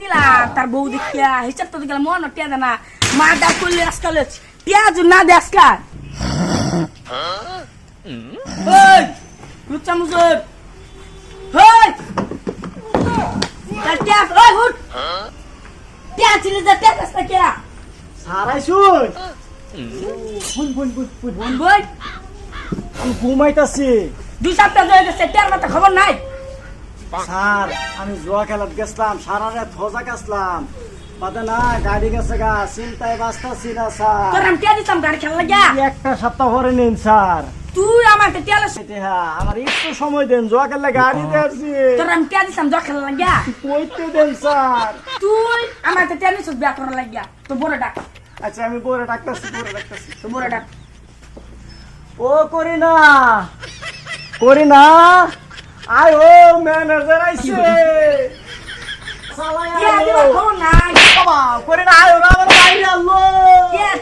দিলাম তার বউ দেখিয়া হিসাব তো গেলাম মন টিয়া দেনা মা ডাক করলে আজকাল পেঁয়াজ না দে আজকাল লুচ্চা মুজুর পেঁয়াজ ছিল যে পেঁয়াজ কে সারাই শুন বই আমি ঘুমাইতাছি 2 সপ্তাহ ধরে গেছে টের মাথা খবর নাই স্যার আমি জুয়া খেলাত গেছিলাম সারা রাত হজা গেছিলাম বাদে না গাড়ি গেছে গা চিন্তায় বাঁচতাছি না স্যার তোর আমি টিয়া দিতাম গাড়ি খেলা লাগিয়া একটা সপ্তাহ পরে নিন স্যার তুই আমাকে টিয়া আমার একটু সময় দেন জুয়া খেললে গাড়ি দিয়েছি তোর আমি টিয়া দিতাম জল খেলা লাগিয়া কইতে দেন স্যার তুই আমাকে টিয়া নিছিস বিয়া করা লাগিয়া তো বড় ডাক আচ্ছা আমি পরে ডাকতেছি তো বড় ডাক ও করি না আয় ও ম্যানেজার আইছে টিয়া দিবা খবর নাই করি না আয় ওরা আমার বাইরে আলো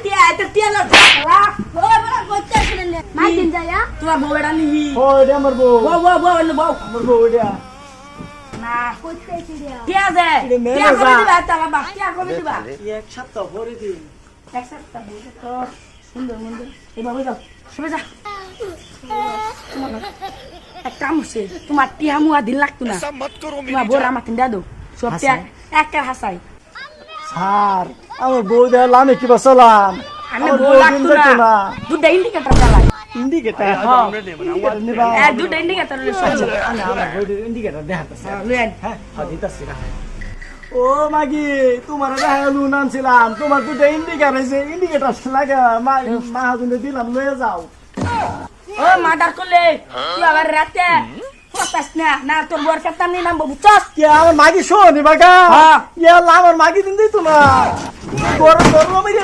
টিয়া এটা টিয়া না খেলা ও বড় কইতে শুনেন মাই দিন যায়া তোমার বউটা নিবি ও এটা আমার বউ বউ আমার বউ এটা না কইতে টিয়া টিয়া দে এটা টিয়া ম্যানেজার। করে দিবা তালা বা টিয়া করে দিবা এক সপ্তাহ পরে দিন এক সপ্তাহ বউ তো সুন্দর মন্দির এভাবে যাও শুনে যা এক কাম হচ্ছে তোমার টিয়া মুয়া দিন লাগতো না তোমার বউর আমার তিন দাদু সব টিয়া একটা হাসাই স্যার আমার বউ দেওয়াল আমি কি বসলাম আমি বউ লাগতো না দুটা ইন্ডিকেটর চালাই ইন্ডিকেটার দুটা ইন্ডিকেটর ইন্ডিকেটার দেখাতে লুয়েন হ্যাঁ দিতেছি না ও মাগি তোমার দেখালু নামছিলাম তোমার দুটো ইন্ডিকেটার লাগে মাহাজনে দিলাম লয়ে যাও ও মাদার করলে তুই আবার রাতে ফসাস না না তোর বর কাটা নেই নাম বুঝছস কে আমার মাগি শোনি বাগা হ্যাঁ। ইয়াল্লা আমার মাগি দিন দিই তোমার গরম গরম মেরে